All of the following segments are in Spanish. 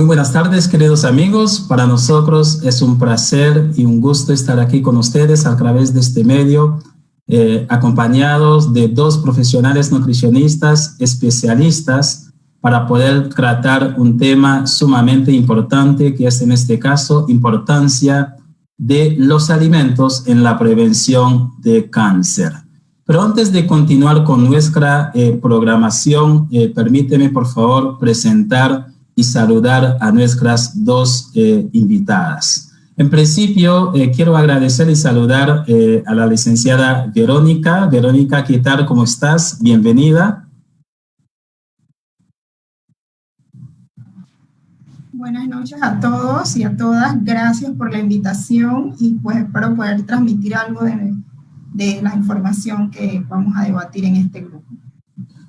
Muy buenas tardes, queridos amigos. Para nosotros es un placer y un gusto estar aquí con ustedes a través de este medio acompañados de 2 profesionales nutricionistas especialistas para poder tratar un tema sumamente importante, que es en este caso importancia de los alimentos en la prevención de cáncer. Pero antes de continuar con nuestra programación, permíteme por favor presentar y saludar a nuestras 2 invitadas. En principio, quiero agradecer y saludar a la licenciada Verónica. Verónica, ¿qué tal? ¿Cómo estás? Bienvenida. Buenas noches a todos y a todas. Gracias por la invitación y pues espero poder transmitir algo de la información que vamos a debatir en este grupo.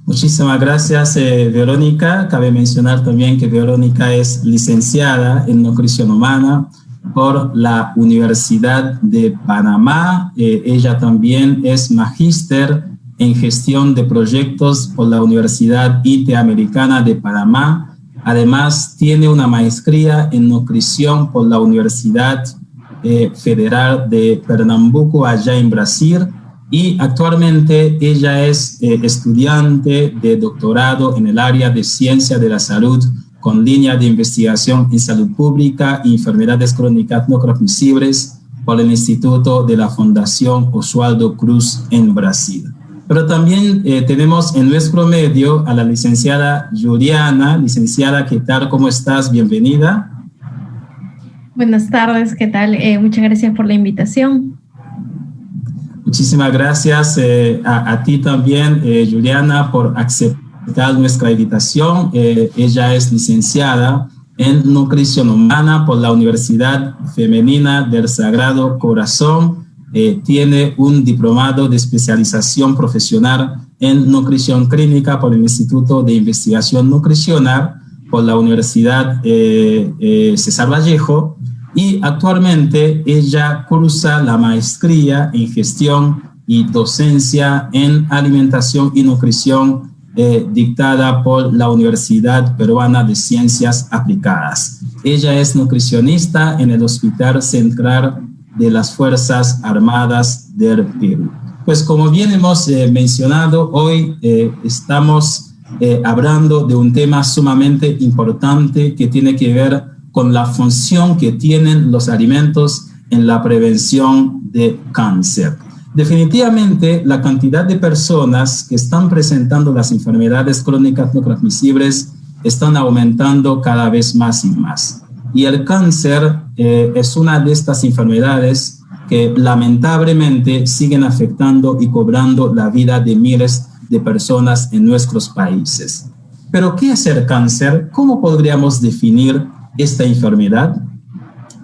Muchísimas gracias, Verónica. Cabe mencionar también que Verónica es licenciada en nutrición humana por la Universidad de Panamá. Ella también es magíster en gestión de proyectos por la Universidad Interamericana de Panamá. Además, tiene una maestría en nutrición por la Universidad Federal de Pernambuco, allá en Brasil, y actualmente ella es estudiante de doctorado en el área de ciencia de la salud con línea de investigación en salud pública y enfermedades crónicas no transmisibles por el Instituto de la Fundación Oswaldo Cruz en Brasil. Pero también tenemos en nuestro medio a la licenciada Juliana. Licenciada, ¿qué tal? ¿Cómo estás? Bienvenida. Buenas tardes, ¿qué tal? Muchas gracias por la invitación. Muchísimas gracias a ti también, Juliana, por aceptar nuestra invitación. Ella es licenciada en nutrición humana por la Universidad Femenina del Sagrado Corazón. Tiene un diplomado de especialización profesional en nutrición clínica por el Instituto de Investigación Nutricional por la Universidad César Vallejo, y actualmente ella cursa la maestría en gestión y docencia en alimentación y nutrición dictada por la Universidad Peruana de Ciencias Aplicadas. Ella es nutricionista en el Hospital Central de las Fuerzas Armadas del Perú. Pues como bien hemos mencionado, hoy estamos hablando de un tema sumamente importante que tiene que ver con la función que tienen los alimentos en la prevención de cáncer. Definitivamente, la cantidad de personas que están presentando las enfermedades crónicas no transmisibles están aumentando cada vez más y más. Y el cáncer es una de estas enfermedades que lamentablemente siguen afectando y cobrando la vida de miles de personas en nuestros países. Pero, ¿qué es el cáncer? ¿Cómo podríamos definir esta enfermedad?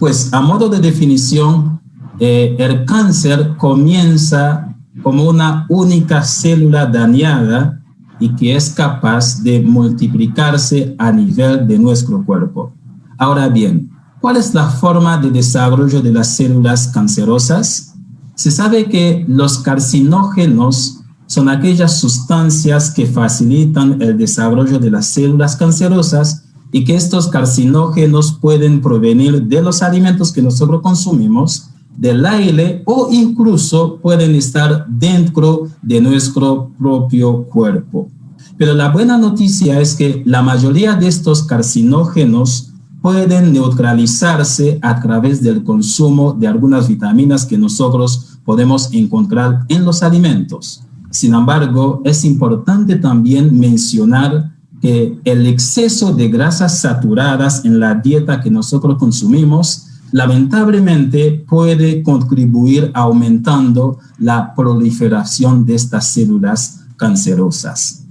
Pues a modo de definición, el cáncer comienza como una única célula dañada y que es capaz de multiplicarse a nivel de nuestro cuerpo. Ahora bien, ¿cuál es la forma de desarrollo de las células cancerosas? Se sabe que los carcinógenos son aquellas sustancias que facilitan el desarrollo de las células cancerosas y que estos carcinógenos pueden provenir de los alimentos que nosotros consumimos, del aire o incluso pueden estar dentro de nuestro propio cuerpo. Pero la buena noticia es que la mayoría de estos carcinógenos pueden neutralizarse a través del consumo de algunas vitaminas que nosotros podemos encontrar en los alimentos. Sin embargo, es importante también mencionar que el exceso de grasas saturadas en la dieta que nosotros consumimos lamentablemente puede contribuir aumentando la proliferación de estas células cancerosas.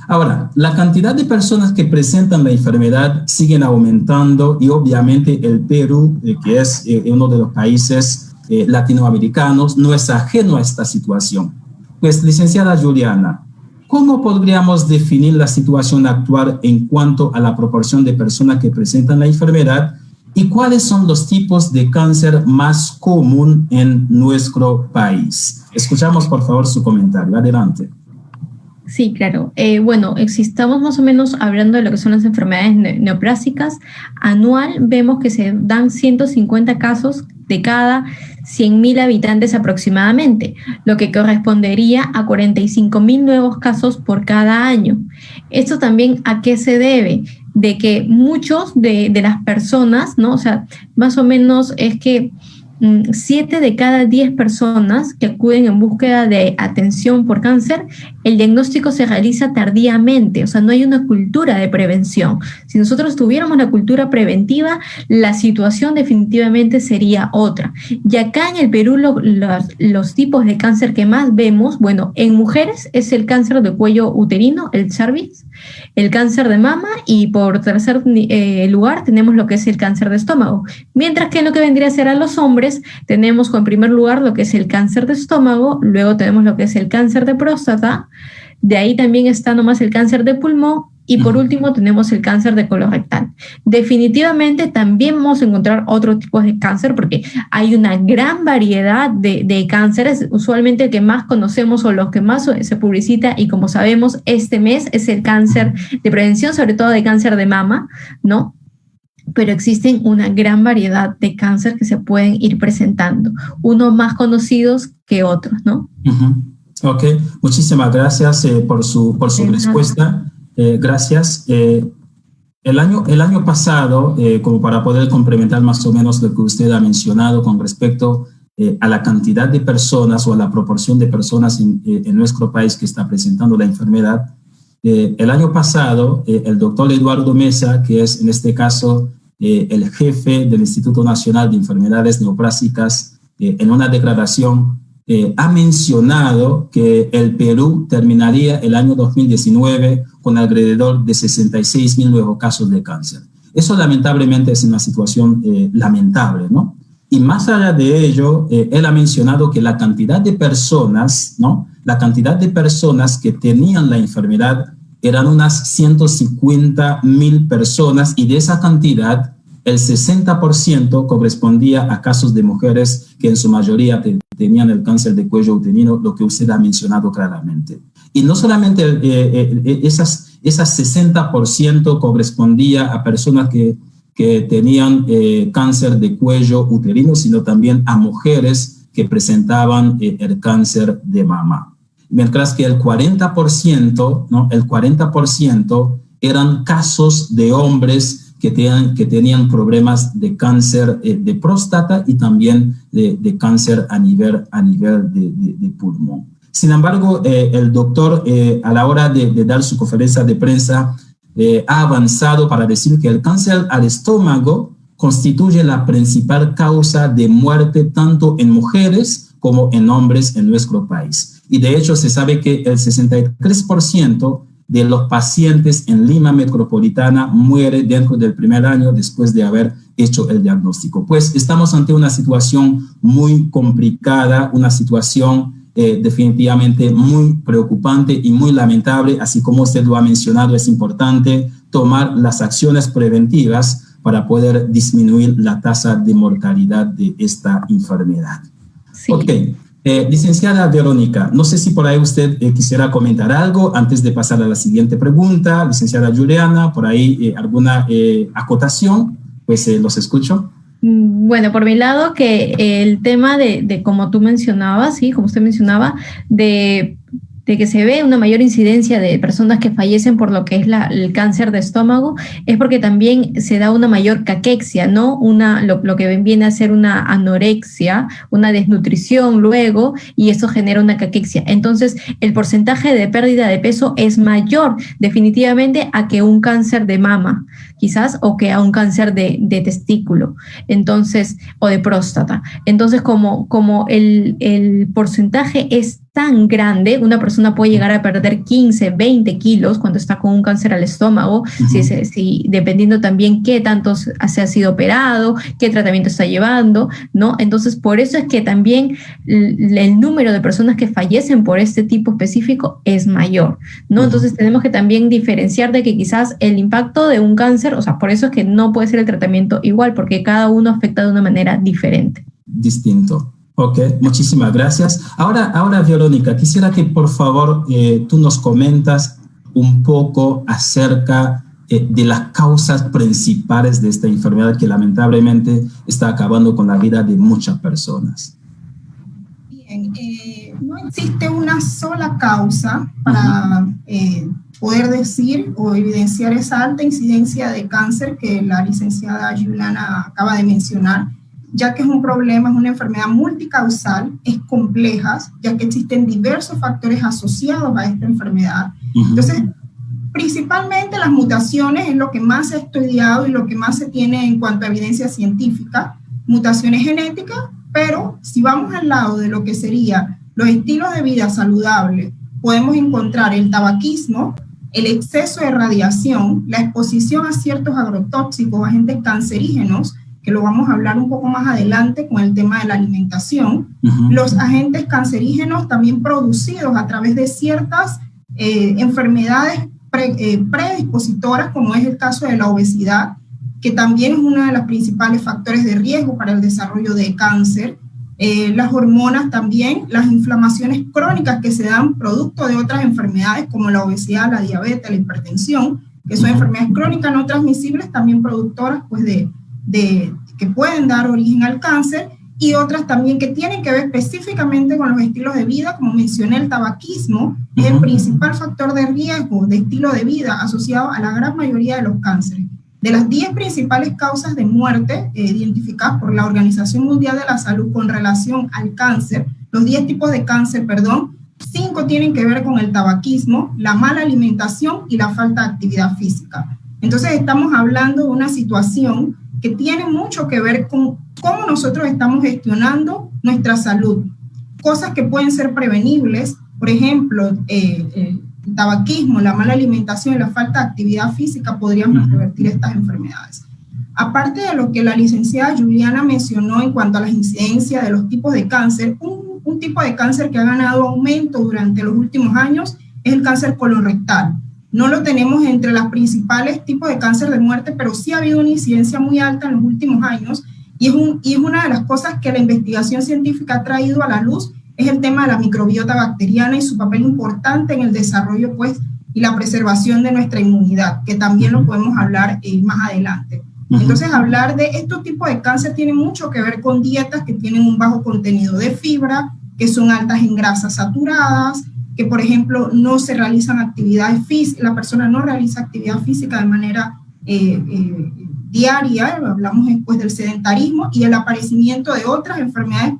Ahora, la cantidad de personas que presentan la enfermedad siguen aumentando y obviamente el Perú, que es uno de los países latinoamericanos, no es ajeno a esta situación. Pues, licenciada Juliana, ¿cómo podríamos definir la situación actual en cuanto a la proporción de personas que presentan la enfermedad y cuáles son los tipos de cáncer más común en nuestro país? Escuchamos, por favor, su comentario. Adelante. Sí, claro. Bueno, estamos más o menos hablando de lo que son las enfermedades neoplásicas. Anual vemos que se dan 150 casos de cada 100.000 habitantes aproximadamente, lo que correspondería a 45.000 nuevos casos por cada año. ¿Esto también a qué se debe? De que muchos de las personas, ¿no? O sea, más o menos es que 7 de cada 10 personas que acuden en búsqueda de atención por cáncer, el diagnóstico se realiza tardíamente, o sea, no hay una cultura de prevención. Si nosotros tuviéramos una cultura preventiva, la situación definitivamente sería otra. Y acá en el Perú los tipos de cáncer que más vemos, bueno, en mujeres es el cáncer de cuello uterino, el cervix, el cáncer de mama y por tercer lugar tenemos lo que es el cáncer de estómago. Mientras que en lo que vendría a ser a los hombres, tenemos en primer lugar lo que es el cáncer de estómago, luego tenemos lo que es el cáncer de próstata, de ahí también está nomás el cáncer de pulmón y por último tenemos el cáncer de colorectal. Definitivamente también vamos a encontrar otros tipos de cáncer porque hay una gran variedad de cánceres. Usualmente el que más conocemos o los que más se publicita y como sabemos este mes es el cáncer de prevención, sobre todo de cáncer de mama, ¿no? Pero existen una gran variedad de cáncer que se pueden ir presentando, unos más conocidos que otros, ¿no? Ok, muchísimas gracias por su respuesta. Gracias. El año pasado, como para poder complementar más o menos lo que usted ha mencionado con respecto a la cantidad de personas o a la proporción de personas en nuestro país que está presentando la enfermedad, el año pasado, el doctor Eduardo Mesa, que es en este caso el jefe del Instituto Nacional de Enfermedades Neoplásicas, en una declaración ha mencionado que el Perú terminaría el año 2019 con alrededor de 66.000 nuevos casos de cáncer. Eso lamentablemente es una situación lamentable, ¿no? Y más allá de ello, él ha mencionado que la cantidad de personas, ¿no? La cantidad de personas que tenían la enfermedad eran unas 150.000 personas y de esa cantidad el 60% correspondía a casos de mujeres que en su mayoría tenían el cáncer de cuello uterino, lo que usted ha mencionado claramente. Y no solamente esas 60% correspondía a personas que tenían cáncer de cuello uterino, sino también a mujeres que presentaban el cáncer de mama. Mientras que el 40%, ¿no? El 40% eran casos de hombres que tenían problemas de cáncer de próstata y también de cáncer a nivel de pulmón. Sin embargo, el doctor a la hora de dar su conferencia de prensa ha avanzado para decir que el cáncer al estómago constituye la principal causa de muerte tanto en mujeres como en hombres en nuestro país. Y de hecho se sabe que el 63% de los pacientes en Lima metropolitana muere dentro del primer año después de haber hecho el diagnóstico. Pues estamos ante una situación muy complicada, una situación definitivamente muy preocupante y muy lamentable. Así como usted lo ha mencionado, es importante tomar las acciones preventivas para poder disminuir la tasa de mortalidad de esta enfermedad. Sí. Ok. Licenciada Verónica, no sé si por ahí usted quisiera comentar algo antes de pasar a la siguiente pregunta. Licenciada Juliana, por ahí alguna acotación, pues los escucho. Bueno, por mi lado, que el tema de como tú mencionabas, sí, como usted mencionaba, de que se ve una mayor incidencia de personas que fallecen por lo que es el cáncer de estómago, es porque también se da una mayor caquexia, ¿no? Lo que viene a ser una anorexia, una desnutrición luego, y eso genera una caquexia. Entonces, el porcentaje de pérdida de peso es mayor definitivamente a que un cáncer de mama, quizás, o que a un cáncer de testículo, entonces, o de próstata. Entonces, como el porcentaje es tan grande, una persona puede llegar a perder 15, 20 kilos cuando está con un cáncer al estómago, si dependiendo también qué tanto se ha sido operado, qué tratamiento está llevando, ¿no? Entonces, por eso es que también el número de personas que fallecen por este tipo específico es mayor, ¿no? Entonces, tenemos que también diferenciar de que quizás el impacto de un cáncer, o sea, por eso es que no puede ser el tratamiento igual, porque cada uno afecta de una manera diferente. Distinto. Ok, muchísimas gracias. Ahora, Verónica, quisiera que por favor tú nos comentas un poco acerca de las causas principales de esta enfermedad que lamentablemente está acabando con la vida de muchas personas. Bien, no existe una sola causa para poder decir o evidenciar esa alta incidencia de cáncer que la licenciada Juliana acaba de mencionar, ya que es un problema, es una enfermedad multicausal, es compleja, ya que existen diversos factores asociados a esta enfermedad. Entonces, principalmente las mutaciones es lo que más se ha estudiado y lo que más se tiene en cuanto a evidencia científica, mutaciones genéticas, pero si vamos al lado de lo que sería los estilos de vida saludables, podemos encontrar el tabaquismo, el exceso de radiación, la exposición a ciertos agrotóxicos, agentes cancerígenos, que lo vamos a hablar un poco más adelante con el tema de la alimentación, los agentes cancerígenos también producidos a través de ciertas enfermedades predispositoras, como es el caso de la obesidad, que también es uno de los principales factores de riesgo para el desarrollo de cáncer, las hormonas también, las inflamaciones crónicas que se dan producto de otras enfermedades como la obesidad, la diabetes, la hipertensión, que son enfermedades crónicas no transmisibles, también productoras pues, que pueden dar origen al cáncer, y otras también que tienen que ver específicamente con los estilos de vida, como mencioné, el tabaquismo es el principal factor de riesgo de estilo de vida asociado a la gran mayoría de los cánceres. De las 10 principales causas de muerte identificadas por la Organización Mundial de la Salud con relación al cáncer, los 10 tipos de cáncer, 5 tienen que ver con el tabaquismo, la mala alimentación y la falta de actividad física. Entonces estamos hablando de una situación que tiene mucho que ver con cómo nosotros estamos gestionando nuestra salud. Cosas que pueden ser prevenibles, por ejemplo, el tabaquismo, la mala alimentación y la falta de actividad física podrían revertir estas enfermedades. Aparte de lo que la licenciada Juliana mencionó en cuanto a las incidencias de los tipos de cáncer, un tipo de cáncer que ha ganado aumento durante los últimos años es el cáncer colorectal. No lo tenemos entre los principales tipos de cáncer de muerte, pero sí ha habido una incidencia muy alta en los últimos años, y es una de las cosas que la investigación científica ha traído a la luz, es el tema de la microbiota bacteriana y su papel importante en el desarrollo pues, y la preservación de nuestra inmunidad, que también lo podemos hablar más adelante. Entonces, hablar de estos tipos de cáncer tiene mucho que ver con dietas que tienen un bajo contenido de fibra, que son altas en grasas saturadas, que por ejemplo no se realizan actividades físicas, la persona no realiza actividad física de manera diaria, hablamos después del sedentarismo y el aparecimiento de otras enfermedades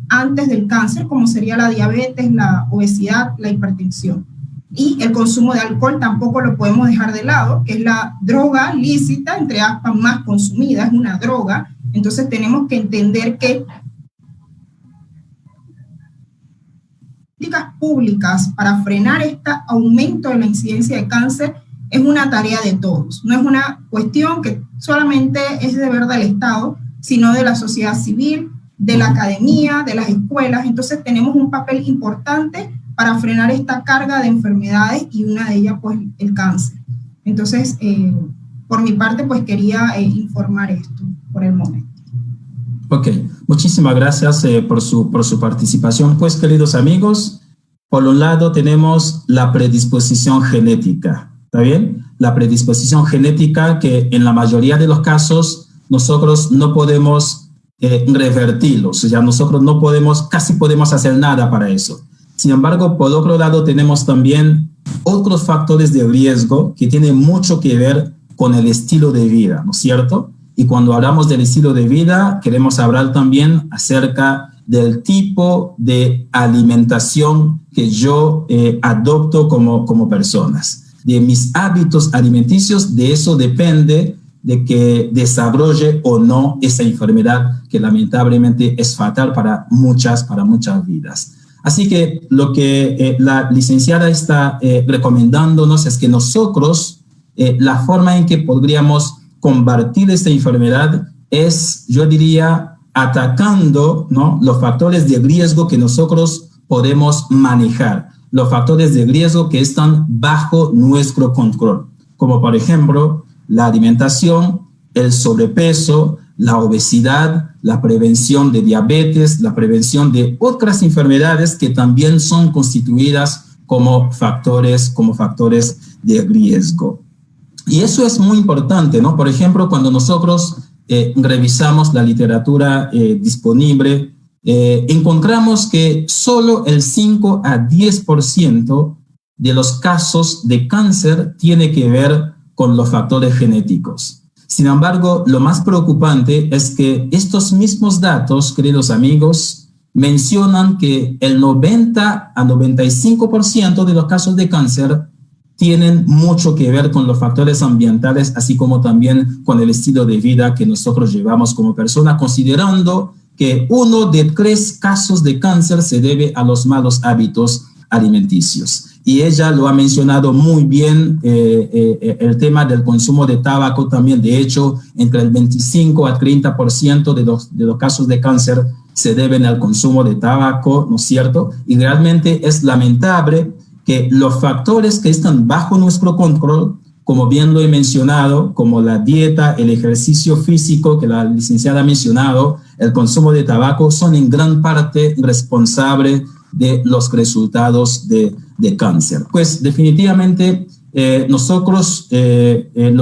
antes del cáncer, como sería la diabetes, la obesidad, la hipertensión. Y el consumo de alcohol tampoco lo podemos dejar de lado, que es la droga lícita, entre aspas, más consumida, es una droga. Entonces tenemos que entender que políticas públicas para frenar este aumento de la incidencia de cáncer es una tarea de todos. No es una cuestión que solamente es deber del Estado, sino de la sociedad civil, de la academia, de las escuelas. Entonces tenemos un papel importante para frenar esta carga de enfermedades y una de ellas pues el cáncer. Entonces, por mi parte pues quería informar esto por el momento. Ok, muchísimas gracias por su participación. Pues queridos amigos, por un lado tenemos la predisposición genética, ¿está bien? La predisposición genética que en la mayoría de los casos nosotros no podemos revertirlo, o sea, nosotros no podemos, casi podemos hacer nada para eso. Sin embargo, por otro lado, tenemos también otros factores de riesgo que tienen mucho que ver con el estilo de vida, ¿no es cierto? Y cuando hablamos del estilo de vida, queremos hablar también acerca del tipo de alimentación que yo adopto como personas. De mis hábitos alimenticios, de eso depende de que desarrolle o no esa enfermedad que lamentablemente es fatal para muchas vidas. Así que lo que la licenciada está recomendándonos es que nosotros, la forma en que podríamos combatir esta enfermedad es, yo diría, atacando, ¿no?, los factores de riesgo que nosotros podemos manejar, los factores de riesgo que están bajo nuestro control, como por ejemplo la alimentación, el sobrepeso, la obesidad, la prevención de diabetes, la prevención de otras enfermedades que también son constituidas como factores de riesgo. Y eso es muy importante, ¿no? Por ejemplo, cuando nosotros revisamos la literatura disponible, encontramos que solo el 5 a 10% de los casos de cáncer tiene que ver con los factores genéticos. Sin embargo, lo más preocupante es que estos mismos datos, queridos amigos, mencionan que el 90 a 95% de los casos de cáncer tienen mucho que ver con los factores ambientales, así como también con el estilo de vida que nosotros llevamos como persona, considerando que 1 de 3 casos de cáncer se debe a los malos hábitos alimenticios. Y ella lo ha mencionado muy bien, el tema del consumo de tabaco también. De hecho, entre el 25 a 30% de los casos de cáncer se deben al consumo de tabaco, ¿no es cierto? Y realmente es lamentable que los factores que están bajo nuestro control, como bien lo he mencionado, como la dieta, el ejercicio físico que la licenciada ha mencionado, el consumo de tabaco, son en gran parte responsables de los resultados de cáncer. Pues definitivamente lo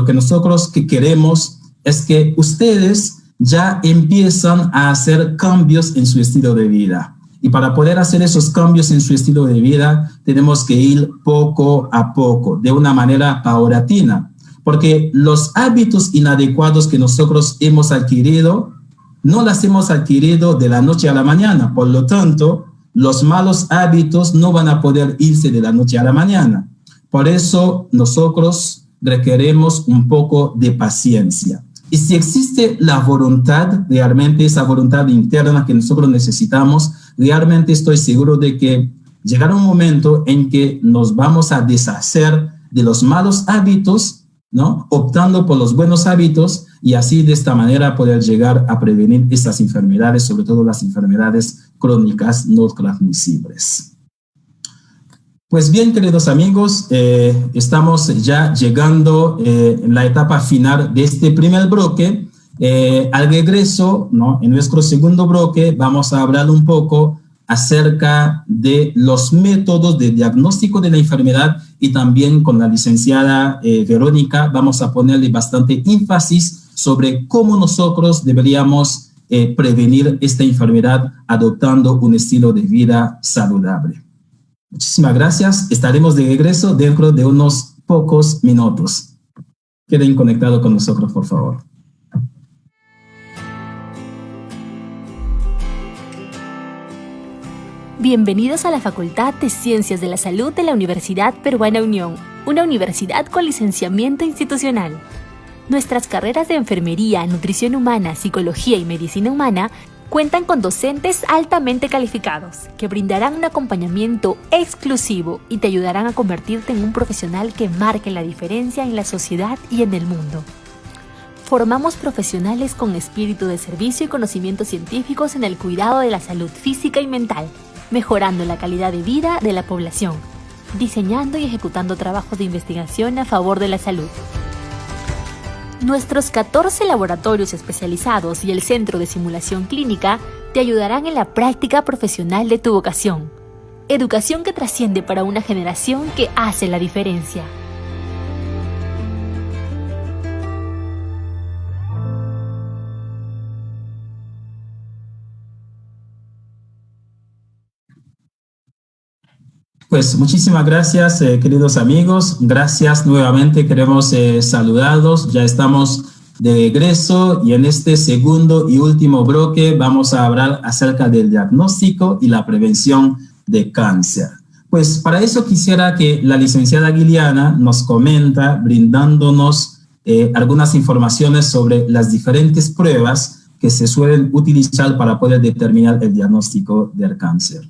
que nosotros queremos es que ustedes ya empiezan a hacer cambios en su estilo de vida. Y para poder hacer esos cambios en su estilo de vida, tenemos que ir poco a poco, de una manera paulatina, porque los hábitos inadecuados que nosotros hemos adquirido, no los hemos adquirido de la noche a la mañana. Por lo tanto, los malos hábitos no van a poder irse de la noche a la mañana. Por eso nosotros requeremos un poco de paciencia. Y si existe la voluntad, realmente esa voluntad interna que nosotros necesitamos, realmente estoy seguro de que llegará un momento en que nos vamos a deshacer de los malos hábitos, ¿no? Optando por los buenos hábitos y así de esta manera poder llegar a prevenir estas enfermedades, sobre todo las enfermedades crónicas no transmisibles. Pues bien, queridos amigos, estamos ya llegando en la etapa final de este primer bloque. Al regreso, ¿no? En nuestro segundo bloque vamos a hablar un poco acerca de los métodos de diagnóstico de la enfermedad y también con la licenciada Verónica vamos a ponerle bastante énfasis sobre cómo nosotros deberíamos prevenir esta enfermedad adoptando un estilo de vida saludable. Muchísimas gracias. Estaremos de regreso dentro de unos pocos minutos. Queden conectados con nosotros, por favor. Bienvenidos a la Facultad de Ciencias de la Salud de la Universidad Peruana Unión, una universidad con licenciamiento institucional. Nuestras carreras de Enfermería, Nutrición Humana, Psicología y Medicina Humana cuentan con docentes altamente calificados que brindarán un acompañamiento exclusivo y te ayudarán a convertirte en un profesional que marque la diferencia en la sociedad y en el mundo. Formamos profesionales con espíritu de servicio y conocimientos científicos en el cuidado de la salud física y mental, mejorando la calidad de vida de la población, diseñando y ejecutando trabajos de investigación a favor de la salud. Nuestros 14 laboratorios especializados y el Centro de Simulación Clínica te ayudarán en la práctica profesional de tu vocación. Educación que trasciende para una generación que hace la diferencia. Pues muchísimas gracias, queridos amigos. Gracias nuevamente, queremos saludarlos. Ya estamos de regreso y en este segundo y último bloque vamos a hablar acerca del diagnóstico y la prevención de cáncer. Pues para eso quisiera que la licenciada Giuliana nos comenta, brindándonos algunas informaciones sobre las diferentes pruebas que se suelen utilizar para poder determinar el diagnóstico del cáncer.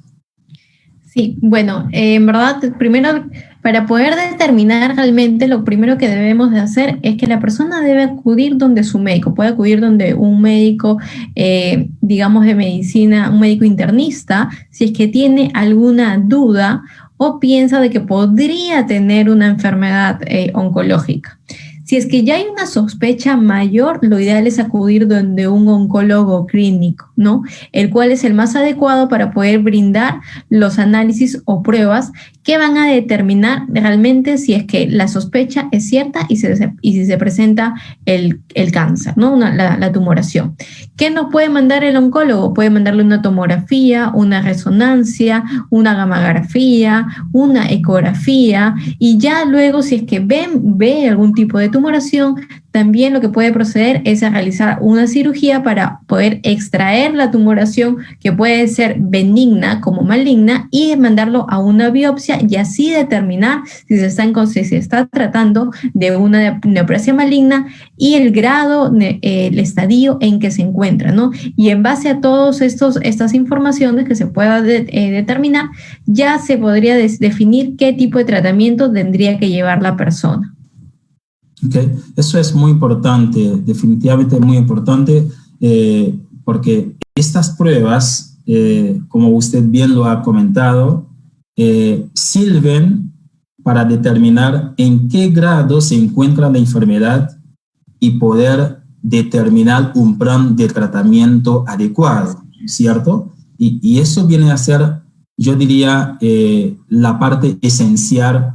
Sí, bueno, en verdad, primero, para poder determinar realmente, lo primero que debemos de hacer es que la persona debe acudir donde su médico, puede acudir donde un médico, digamos de medicina, un médico internista, si es que tiene alguna duda o piensa de que podría tener una enfermedad oncológica. Si es que ya hay una sospecha mayor, lo ideal es acudir donde un oncólogo clínico, ¿no? El cual es el más adecuado para poder brindar los análisis o pruebas que van a determinar realmente si es que la sospecha es cierta y si se presenta el cáncer, ¿no? La tumoración. ¿Qué nos puede mandar el oncólogo? Puede mandarle una tomografía, una resonancia, una gammagrafía, una ecografía, y ya luego si es que ve algún tipo de tumoración, también lo que puede proceder es a realizar una cirugía para poder extraer la tumoración, que puede ser benigna como maligna, y mandarlo a una biopsia y así determinar si se está tratando de una neoplasia maligna y el grado, el estadio en que se encuentra, ¿no? Y en base a todas estas informaciones que se pueda determinar, ya se podría definir qué tipo de tratamiento tendría que llevar la persona. Okay. Eso es muy importante, definitivamente muy importante, porque estas pruebas, como usted bien lo ha comentado, sirven para determinar en qué grado se encuentra la enfermedad y poder determinar un plan de tratamiento adecuado, ¿cierto? Y eso viene a ser, yo diría, la parte esencial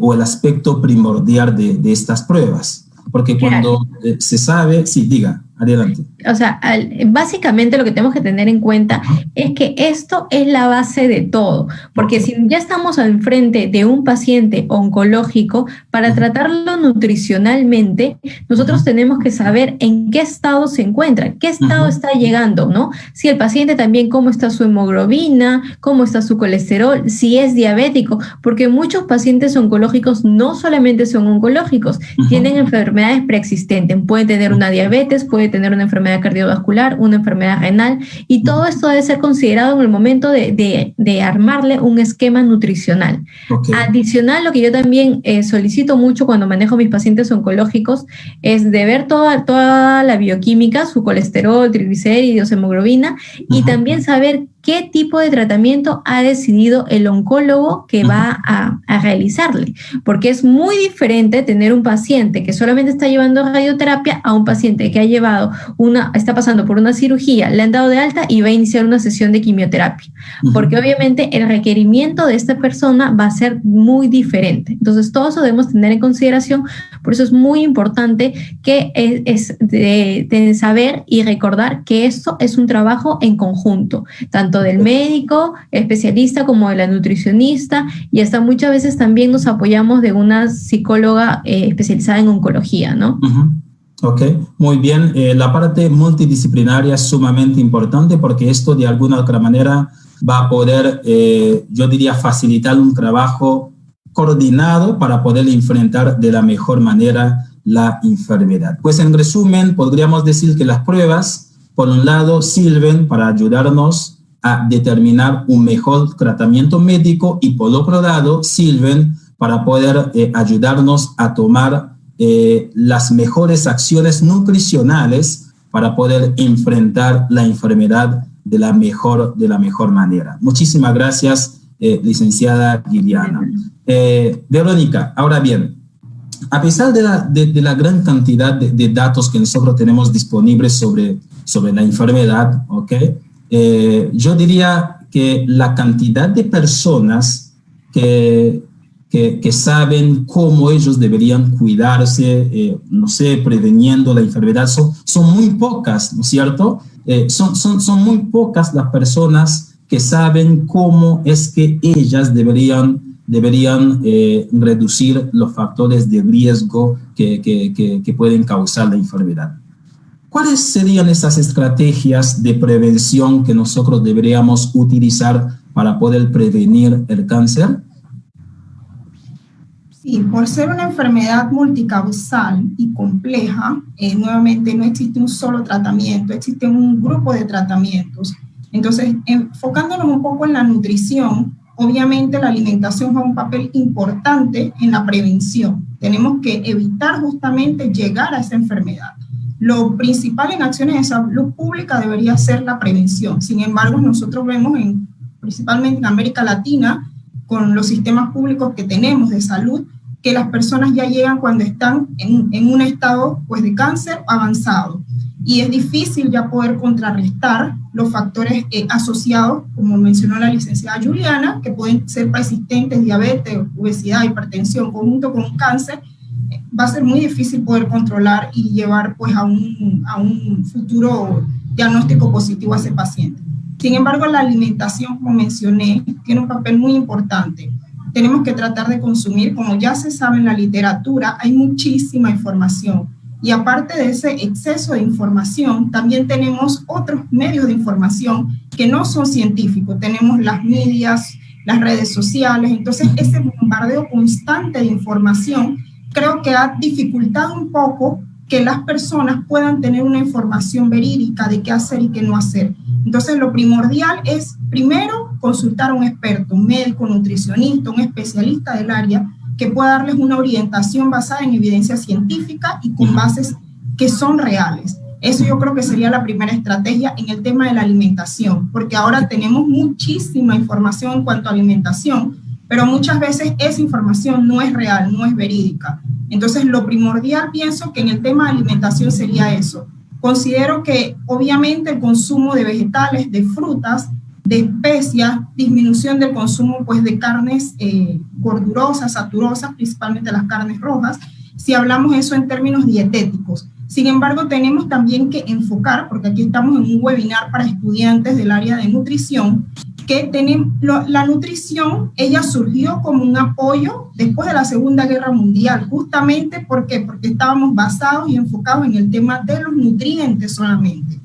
o el aspecto primordial de estas pruebas. Porque cuando se sabe, sí, diga, adelante. O sea, básicamente lo que tenemos que tener en cuenta es que esto es la base de todo, porque si ya estamos al frente de un paciente oncológico, para tratarlo nutricionalmente, nosotros tenemos que saber en qué estado se encuentra, qué estado está llegando, ¿no? Si el paciente también, cómo está su hemoglobina, cómo está su colesterol, si es diabético, porque muchos pacientes oncológicos no solamente son oncológicos, tienen enfermedades preexistentes, pueden tener una diabetes, puede tener una enfermedad cardiovascular, una enfermedad renal, y todo esto debe ser considerado en el momento de armarle un esquema nutricional. Adicional, lo que yo también solicito mucho cuando manejo mis pacientes oncológicos es de ver toda la bioquímica, su colesterol, triglicéridos, hemoglobina, y también saber qué tipo de tratamiento ha decidido el oncólogo que va a realizarle, porque es muy diferente tener un paciente que solamente está llevando radioterapia a un paciente que está pasando por una cirugía, le han dado de alta y va a iniciar una sesión de quimioterapia, porque obviamente el requerimiento de esta persona va a ser muy diferente. Entonces todo eso debemos tener en consideración, por eso es muy importante que de saber y recordar que esto es un trabajo en conjunto, tanto del médico especialista como de la nutricionista, y hasta muchas veces también nos apoyamos de una psicóloga especializada en oncología, ¿no? Ok, muy bien. La parte multidisciplinaria es sumamente importante porque esto de alguna u otra manera va a poder, yo diría, facilitar un trabajo coordinado para poder enfrentar de la mejor manera la enfermedad. Pues en resumen, podríamos decir que las pruebas, por un lado, sirven para ayudarnos a determinar un mejor tratamiento médico y por otro lado, sirven para poder ayudarnos a tomar las mejores acciones nutricionales para poder enfrentar la enfermedad de la mejor manera. Muchísimas gracias, licenciada Juliana. Verónica, ahora bien, a pesar de la gran cantidad de datos que nosotros tenemos disponibles sobre la enfermedad, yo diría que la cantidad de personas que saben cómo ellos deberían cuidarse, no sé, preveniendo la enfermedad, son muy pocas, ¿no es cierto? Son muy pocas las personas que saben cómo es que ellas deberían reducir los factores de riesgo que pueden causar la enfermedad. ¿Cuáles serían esas estrategias de prevención que nosotros deberíamos utilizar para poder prevenir el cáncer? Sí, por ser una enfermedad multicausal y compleja, nuevamente no existe un solo tratamiento, existe un grupo de tratamientos. Entonces, enfocándonos un poco en la nutrición, obviamente la alimentación juega un papel importante en la prevención. Tenemos que evitar justamente llegar a esa enfermedad. Lo principal en acciones de salud pública debería ser la prevención. Sin embargo, nosotros vemos principalmente en América Latina, con los sistemas públicos que tenemos de salud, que las personas ya llegan cuando están en un estado pues, de cáncer avanzado. Y es difícil ya poder contrarrestar los factores asociados, como mencionó la licenciada Juliana, que pueden ser persistentes, diabetes, obesidad, hipertensión, conjunto con un cáncer. Va a ser muy difícil poder controlar y llevar pues, a un futuro diagnóstico positivo a ese paciente. Sin embargo, la alimentación, como mencioné, tiene un papel muy importante. Tenemos que tratar de consumir, como ya se sabe en la literatura, hay muchísima información. Y aparte de ese exceso de información, también tenemos otros medios de información que no son científicos. Tenemos las medias, las redes sociales. Entonces, ese bombardeo constante de información creo que ha dificultado un poco que las personas puedan tener una información verídica de qué hacer y qué no hacer. Entonces, lo primordial es, primero, consultar a un experto, un médico, nutricionista, un especialista del área, que pueda darles una orientación basada en evidencia científica y con bases que son reales. Eso yo creo que sería la primera estrategia en el tema de la alimentación, porque ahora tenemos muchísima información en cuanto a alimentación, pero muchas veces esa información no es real, no es verídica. Entonces, lo primordial pienso que en el tema de alimentación sería eso. Considero que obviamente el consumo de vegetales, de frutas, de especias, disminución del consumo pues, de carnes gordurosas, saturosas, principalmente las carnes rojas, si hablamos eso en términos dietéticos. Sin embargo, tenemos también que enfocar, porque aquí estamos en un webinar para estudiantes del área de nutrición, que la nutrición, ella surgió como un apoyo después de la Segunda Guerra Mundial, justamente ¿por qué? Porque estábamos basados y enfocados en el tema de los nutrientes solamente.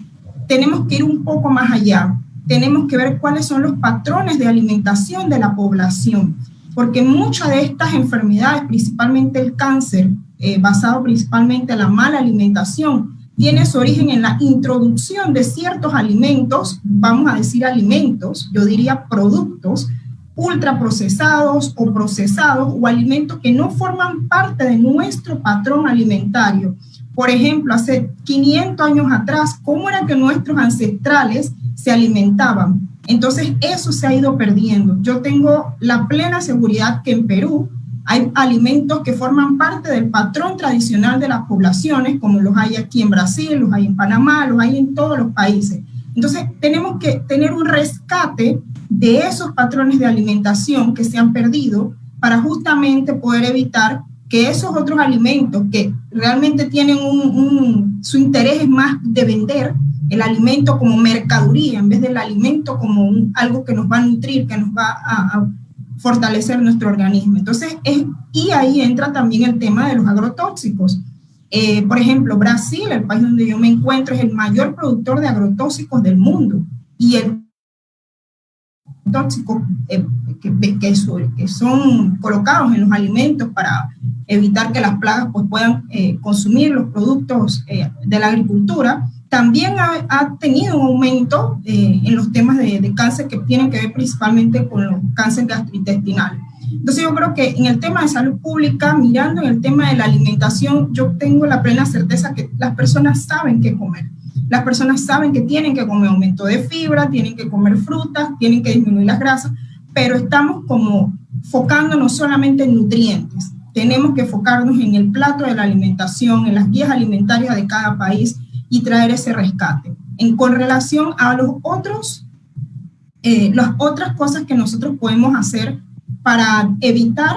Tenemos que ir un poco más allá. Tenemos que ver cuáles son los patrones de alimentación de la población, porque muchas de estas enfermedades, principalmente el cáncer, basado principalmente en la mala alimentación, tiene su origen en la introducción de ciertos alimentos, vamos a decir alimentos, yo diría productos, ultraprocesados o procesados o alimentos que no forman parte de nuestro patrón alimentario. Por ejemplo, hace 500 años atrás, ¿cómo era que nuestros ancestrales se alimentaban? Entonces, eso se ha ido perdiendo. Yo tengo la plena seguridad que en Perú hay alimentos que forman parte del patrón tradicional de las poblaciones, como los hay aquí en Brasil, los hay en Panamá, los hay en todos los países. Entonces, tenemos que tener un rescate de esos patrones de alimentación que se han perdido para justamente poder evitar que esos otros alimentos que realmente tienen su interés es más de vender el alimento como mercadería en vez del alimento como algo que nos va a nutrir, que nos va a fortalecer nuestro organismo. Entonces, y ahí entra también el tema de los agrotóxicos. Por ejemplo, Brasil, el país donde yo me encuentro, es el mayor productor de agrotóxicos del mundo. Y el tóxicos que son colocados en los alimentos para evitar que las plagas pues, puedan consumir los productos de la agricultura, también ha tenido un aumento en los temas de cáncer que tienen que ver principalmente con los cánceres gastrointestinales. Entonces yo creo que en el tema de salud pública, mirando en el tema de la alimentación, yo tengo la plena certeza que las personas saben qué comer. Las personas saben que tienen que comer aumento de fibra, tienen que comer frutas, tienen que disminuir las grasas, pero estamos como focándonos solamente en nutrientes. Tenemos que enfocarnos en el plato de la alimentación, en las guías alimentarias de cada país y traer ese rescate. Con relación a las otras cosas que nosotros podemos hacer para evitar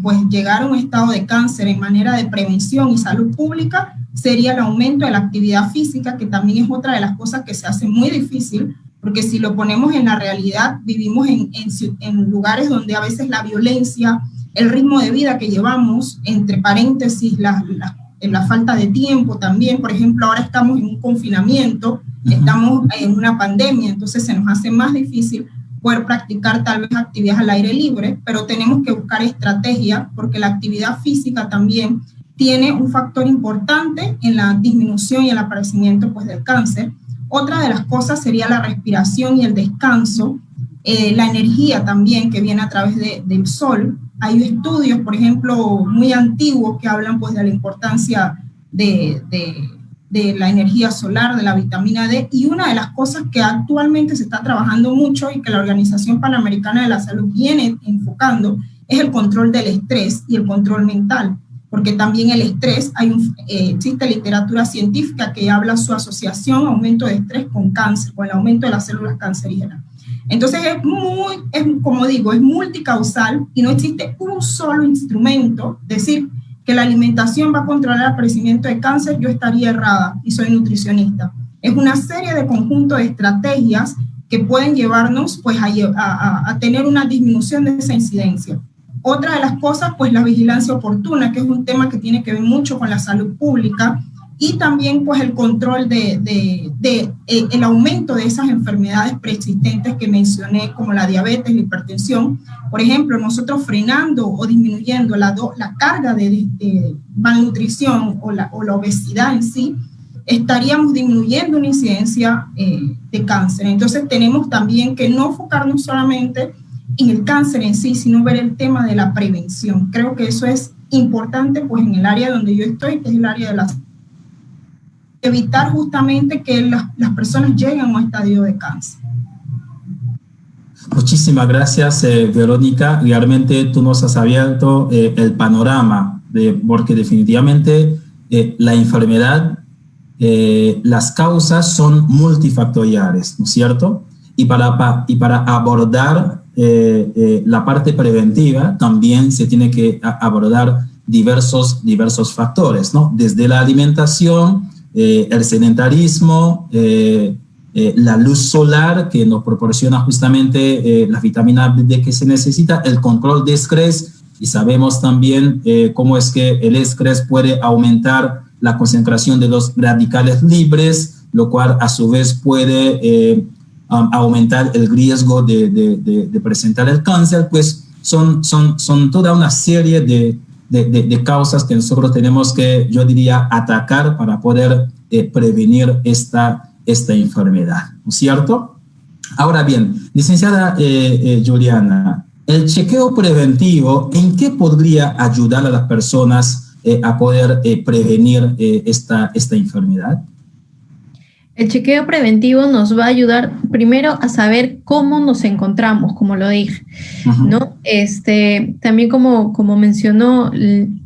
pues llegar a un estado de cáncer en manera de prevención y salud pública, sería el aumento de la actividad física, que también es otra de las cosas que se hace muy difícil, porque si lo ponemos en la realidad, vivimos en lugares donde a veces la violencia, el ritmo de vida que llevamos, entre paréntesis, la falta de tiempo también. Por ejemplo, ahora estamos en un confinamiento, estamos en una pandemia, entonces se nos hace más difícil poder practicar tal vez actividades al aire libre, pero tenemos que buscar estrategias, porque la actividad física también tiene un factor importante en la disminución y el aparecimiento pues, del cáncer. Otra de las cosas sería la respiración y el descanso, la energía también que viene a través del sol. Hay estudios, por ejemplo, muy antiguos que hablan pues, de la importancia de la energía solar, de la vitamina D, y una de las cosas que actualmente se está trabajando mucho y que la Organización Panamericana de la Salud viene enfocando es el control del estrés y el control mental, porque también el estrés, existe literatura científica que habla su asociación, aumento de estrés con cáncer, con el aumento de las células cancerígenas. Entonces como digo, es multicausal y no existe un solo instrumento. Decir que la alimentación va a controlar el crecimiento de cáncer, yo estaría errada y soy nutricionista. Es una serie de conjunto de estrategias que pueden llevarnos pues, a tener una disminución de esa incidencia. Otra de las cosas, pues la vigilancia oportuna, que es un tema que tiene que ver mucho con la salud pública, y también pues el control el aumento de esas enfermedades preexistentes que mencioné, como la diabetes, la hipertensión. Por ejemplo, nosotros frenando o disminuyendo la carga de malnutrición o la obesidad en sí, estaríamos disminuyendo una incidencia de cáncer. Entonces tenemos también que no enfocarnos solamente en el cáncer en sí, sino ver el tema de la prevención. Creo que eso es importante pues en el área donde yo estoy, que es el área de la evitar justamente que las personas lleguen a un estadio de cáncer. Muchísimas gracias, Verónica. Realmente tú nos has abierto el panorama, porque definitivamente la enfermedad, las causas son multifactoriales, ¿no es cierto? Y para abordar la parte preventiva también se tiene que abordar diversos factores, ¿no? Desde la alimentación, el sedentarismo, la luz solar que nos proporciona justamente la vitamina D que se necesita, el control de estrés, y sabemos también cómo es que el estrés puede aumentar la concentración de los radicales libres, lo cual a su vez puede aumentar el riesgo de presentar el cáncer. Pues son toda una serie de causas que nosotros tenemos que, yo diría, atacar para poder prevenir esta enfermedad, ¿no es cierto? Ahora bien, licenciada Juliana, el chequeo preventivo, ¿en qué podría ayudar a las personas a poder prevenir esta enfermedad? El chequeo preventivo nos va a ayudar primero a saber cómo nos encontramos, como lo dije, ¿no? También como mencionó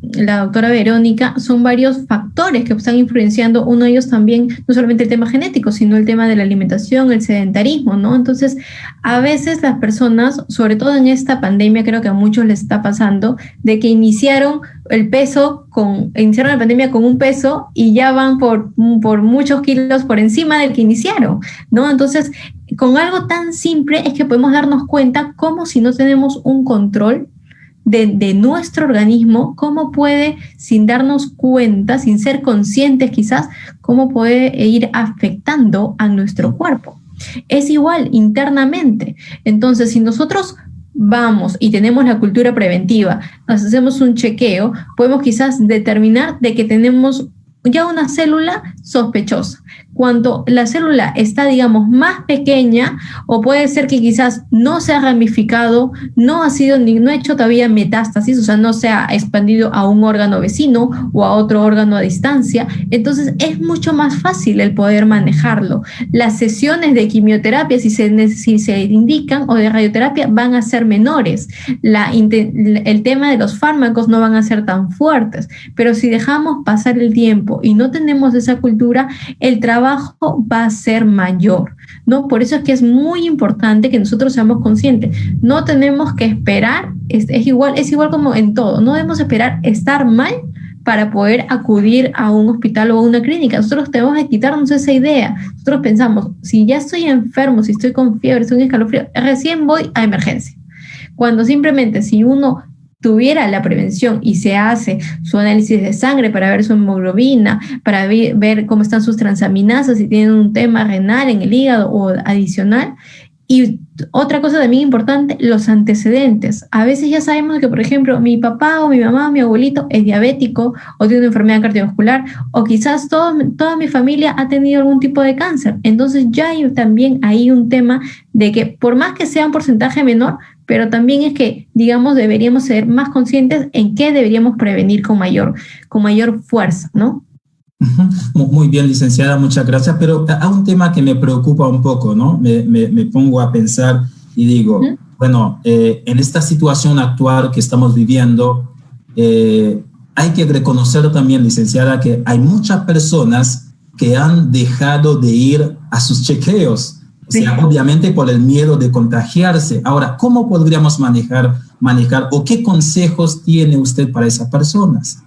la doctora Verónica, son varios factores que están influenciando, uno de ellos también, no solamente el tema genético, sino el tema de la alimentación, el sedentarismo, ¿no? Entonces, a veces las personas, sobre todo en esta pandemia, creo que a muchos les está pasando, de que iniciaron la pandemia con un peso y ya van por muchos kilos por encima del que iniciaron, ¿no? Entonces, con algo tan simple es que podemos darnos cuenta cómo, si no tenemos un control de nuestro organismo, cómo puede, sin darnos cuenta, sin ser conscientes quizás, cómo puede ir afectando a nuestro cuerpo. Es igual internamente. Entonces, si nosotros vamos y tenemos la cultura preventiva, nos hacemos un chequeo, podemos quizás determinar de que tenemos ya una célula sospechosa. Cuando la célula está, digamos, más pequeña, o puede ser que quizás no se ha ramificado, no ha hecho todavía metástasis, o sea, no se ha expandido a un órgano vecino o a otro órgano a distancia, entonces es mucho más fácil el poder manejarlo. Las sesiones de quimioterapia, si se indican, o de radioterapia, van a ser menores. El tema de los fármacos no van a ser tan fuertes, pero si dejamos pasar el tiempo y no tenemos esa cultura, el trabajo va a ser mayor, ¿no? Por eso es que es muy importante que nosotros seamos conscientes. No tenemos que esperar, es igual como en todo, no debemos esperar estar mal para poder acudir a un hospital o a una clínica. Nosotros tenemos que quitarnos esa idea. Nosotros pensamos, si ya estoy enfermo, si estoy con fiebre, estoy en escalofrío, recién voy a emergencia. Cuando simplemente, si uno tuviera la prevención y se hace su análisis de sangre para ver su hemoglobina, para ver cómo están sus transaminasas, si tienen un tema renal en el hígado o adicional. Y otra cosa también importante, los antecedentes. A veces ya sabemos que, por ejemplo, mi papá o mi mamá o mi abuelito es diabético o tiene una enfermedad cardiovascular, o quizás toda mi familia ha tenido algún tipo de cáncer. Entonces ya hay también ahí un tema de que, por más que sea un porcentaje menor, pero también es que, digamos, deberíamos ser más conscientes en qué deberíamos prevenir con mayor fuerza, ¿no? Muy bien, licenciada, muchas gracias, pero hay un tema que me preocupa un poco, ¿no? Me pongo a pensar y digo, bueno, en esta situación actual que estamos viviendo, hay que reconocer también, licenciada, que hay muchas personas que han dejado de ir a sus chequeos, o sea, obviamente por el miedo de contagiarse. Ahora, ¿cómo podríamos manejar o qué consejos tiene usted para esas personas?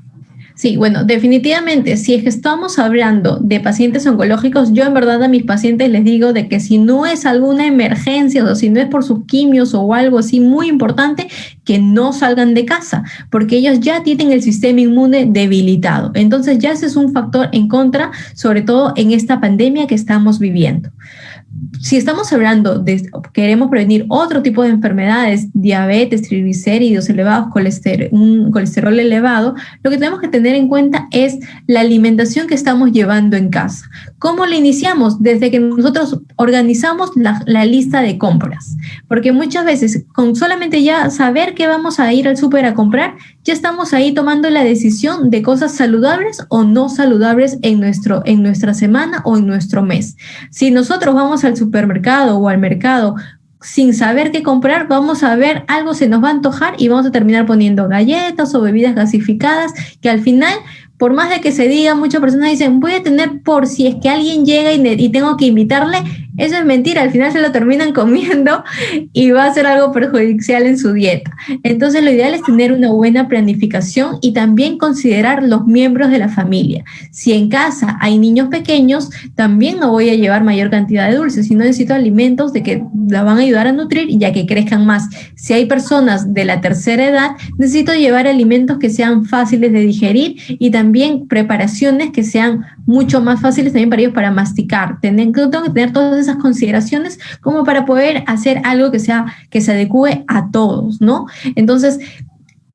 Sí, bueno, definitivamente, si es que estamos hablando de pacientes oncológicos, yo en verdad a mis pacientes les digo de que si no es alguna emergencia o si no es por sus quimios o algo así muy importante, que no salgan de casa, porque ellos ya tienen el sistema inmune debilitado. Entonces ya ese es un factor en contra, sobre todo en esta pandemia que estamos viviendo. Si estamos hablando de, queremos prevenir otro tipo de enfermedades, diabetes, triglicéridos elevados, un colesterol elevado, lo que tenemos que tener en cuenta es la alimentación que estamos llevando en casa. ¿Cómo la iniciamos? Desde que nosotros organizamos la lista de compras, porque muchas veces con solamente ya saber que vamos a ir al súper a comprar, ya estamos ahí tomando la decisión de cosas saludables o no saludables en nuestra semana o en nuestro mes. Si nosotros vamos al supermercado o al mercado sin saber qué comprar, vamos a ver algo se nos va a antojar y vamos a terminar poniendo galletas o bebidas gasificadas que al final, por más de que se diga, muchas personas dicen voy a tener por si es que alguien llega y tengo que invitarle. Eso es mentira, al final se lo terminan comiendo y va a ser algo perjudicial en su dieta. Entonces lo ideal es tener una buena planificación y también considerar los miembros de la familia. Si en casa hay niños pequeños, también no voy a llevar mayor cantidad de dulces, sino necesito alimentos de que la van a ayudar a nutrir y ya que crezcan más. Si hay personas de la tercera edad, necesito llevar alimentos que sean fáciles de digerir y también preparaciones que sean mucho más fáciles también para ellos para masticar. Tengo que tener todas esas consideraciones como para poder hacer algo que se adecue a todos, ¿no? Entonces,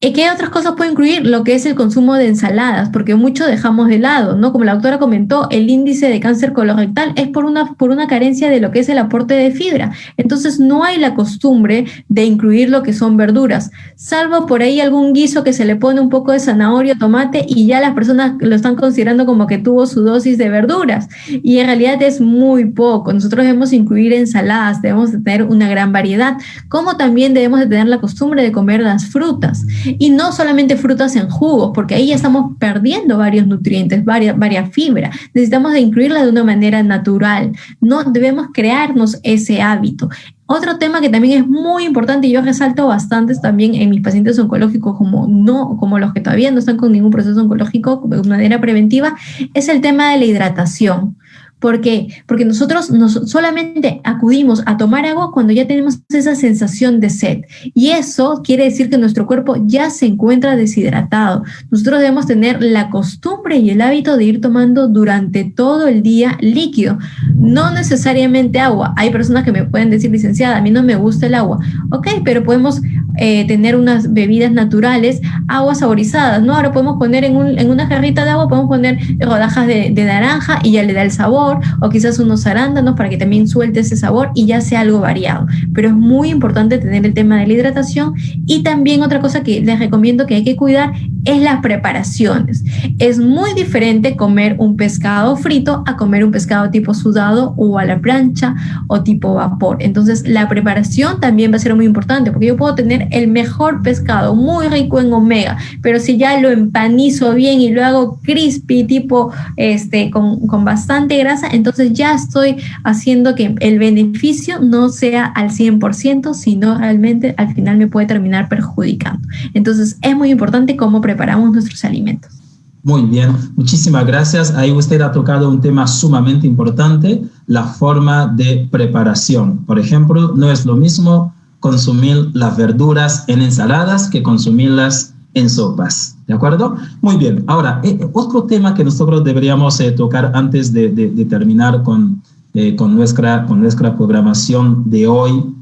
¿qué otras cosas puede incluir? Lo que es el consumo de ensaladas, porque mucho dejamos de lado, ¿no? Como la doctora comentó, el índice de cáncer colorectal es por una carencia de lo que es el aporte de fibra. Entonces no hay la costumbre de incluir lo que son verduras, salvo por ahí algún guiso que se le pone un poco de zanahoria, tomate y ya las personas lo están considerando como que tuvo su dosis de verduras y en realidad es muy poco. Nosotros debemos incluir ensaladas, debemos de tener una gran variedad, como también debemos de tener la costumbre de comer las frutas. Y no solamente frutas en jugos, porque ahí ya estamos perdiendo varios nutrientes, varias fibras. Necesitamos de incluirla de una manera natural. No debemos crearnos ese hábito. Otro tema que también es muy importante y yo resalto bastante también en mis pacientes oncológicos como los que todavía no están con ningún proceso oncológico de manera preventiva, es el tema de la hidratación. ¿Por qué? Porque nosotros solamente acudimos a tomar agua cuando ya tenemos esa sensación de sed. Y eso quiere decir que nuestro cuerpo ya se encuentra deshidratado. Nosotros debemos tener la costumbre y el hábito de ir tomando durante todo el día líquido. No necesariamente agua. Hay personas que me pueden decir, licenciada, a mí no me gusta el agua. Ok, pero podemos tener unas bebidas naturales, aguas saborizadas, ¿no? Ahora podemos poner en una jarrita de agua, podemos poner rodajas de naranja y ya le da el sabor, o quizás unos arándanos para que también suelte ese sabor y ya sea algo variado. Pero es muy importante tener el tema de la hidratación y también otra cosa que les recomiendo que hay que cuidar es las preparaciones. Es muy diferente comer un pescado frito a comer un pescado tipo sudado o a la plancha o tipo vapor. Entonces la preparación también va a ser muy importante porque yo puedo tener el mejor pescado muy rico en omega, pero si ya lo empanizo bien y lo hago crispy tipo con bastante grasa, entonces ya estoy haciendo que el beneficio no sea al 100%, sino realmente al final me puede terminar perjudicando. Entonces es muy importante cómo preparamos nuestros alimentos. Muy bien, muchísimas gracias. Ahí usted ha tocado un tema sumamente importante, la forma de preparación. Por ejemplo, no es lo mismo consumir las verduras en ensaladas que consumirlas en sopas, ¿de acuerdo? Muy bien. Ahora, otro tema que nosotros deberíamos tocar antes de terminar con nuestra programación de hoy.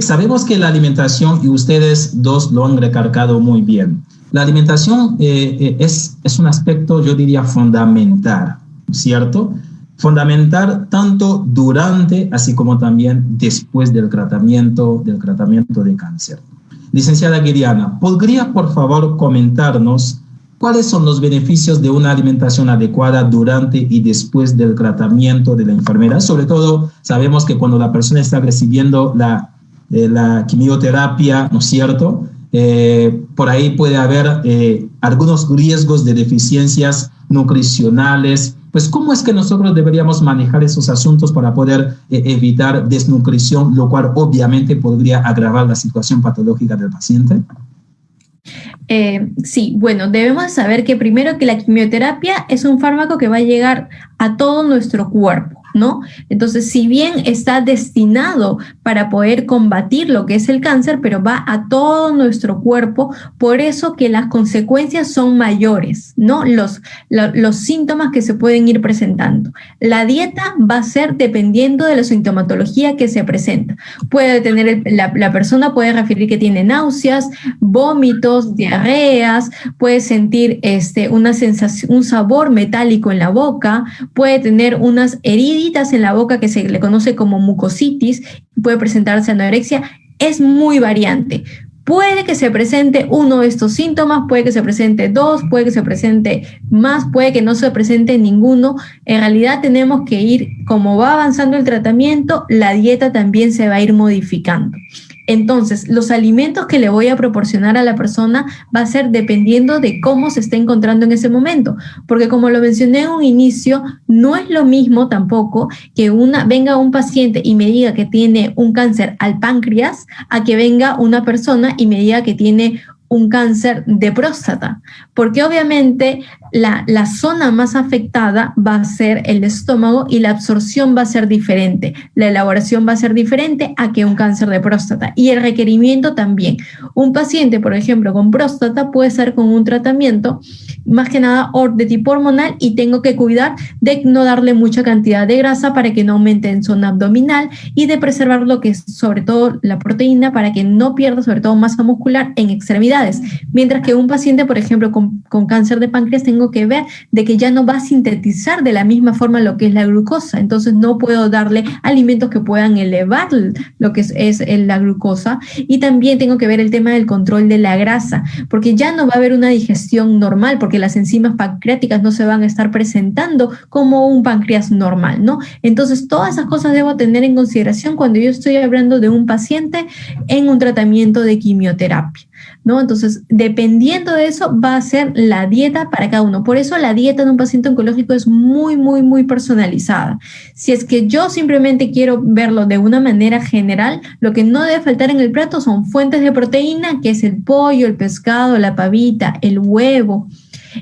Sabemos que la alimentación, y ustedes dos lo han recalcado muy bien, la alimentación es un aspecto, yo diría, fundamental, ¿cierto? Fundamental tanto durante, así como también después del tratamiento de cáncer. Licenciada Guiriana, ¿podría por favor comentarnos cuáles son los beneficios de una alimentación adecuada durante y después del tratamiento de la enfermedad? Sobre todo, sabemos que cuando la persona está recibiendo la quimioterapia, ¿no es cierto? Por ahí puede haber algunos riesgos de deficiencias nutricionales. Pues, ¿cómo es que nosotros deberíamos manejar esos asuntos para poder evitar desnutrición, lo cual obviamente podría agravar la situación patológica del paciente? Sí, bueno, debemos saber que primero que la quimioterapia es un fármaco que va a llegar a todo nuestro cuerpo, ¿no? Entonces, si bien está destinado para poder combatir lo que es el cáncer, pero va a todo nuestro cuerpo, por eso que las consecuencias son mayores, ¿no? Los síntomas que se pueden ir presentando. La dieta va a ser dependiendo de la sintomatología que se presenta. Puede tener, la persona puede referir que tiene náuseas, vómitos, diarreas, puede sentir una sensación, un sabor metálico en la boca, puede tener unas heridas en la boca que se le conoce como mucositis, puede presentarse anorexia, es muy variante. Puede que se presente uno de estos síntomas, puede que se presente dos, puede que se presente más, puede que no se presente ninguno. En realidad tenemos que ir, como va avanzando el tratamiento, la dieta también se va a ir modificando. Entonces, los alimentos que le voy a proporcionar a la persona va a ser dependiendo de cómo se está encontrando en ese momento, porque como lo mencioné en un inicio, no es lo mismo tampoco que venga un paciente y me diga que tiene un cáncer al páncreas a que venga una persona y me diga que tiene un cáncer de próstata, porque obviamente la zona más afectada va a ser el estómago y la absorción va a ser diferente, la elaboración va a ser diferente a que un cáncer de próstata y el requerimiento también. Un paciente, por ejemplo, con próstata puede estar con un tratamiento más que nada de tipo hormonal y tengo que cuidar de no darle mucha cantidad de grasa para que no aumente en zona abdominal y de preservar lo que es sobre todo la proteína para que no pierda sobre todo masa muscular en extremidades. Mientras que un paciente, por ejemplo, con cáncer de páncreas, tengo que ver de que ya no va a sintetizar de la misma forma lo que es la glucosa. Entonces no puedo darle alimentos que puedan elevar lo que es la glucosa. Y también tengo que ver el tema del control de la grasa, porque ya no va a haber una digestión normal, porque las enzimas pancreáticas no se van a estar presentando como un páncreas normal, ¿no? Entonces todas esas cosas debo tener en consideración cuando yo estoy hablando de un paciente en un tratamiento de quimioterapia, ¿no? Entonces, dependiendo de eso, va a ser la dieta para cada uno. Por eso la dieta de un paciente oncológico es muy, muy, muy personalizada. Si es que yo simplemente quiero verlo de una manera general, lo que no debe faltar en el plato son fuentes de proteína, que es el pollo, el pescado, la pavita, el huevo.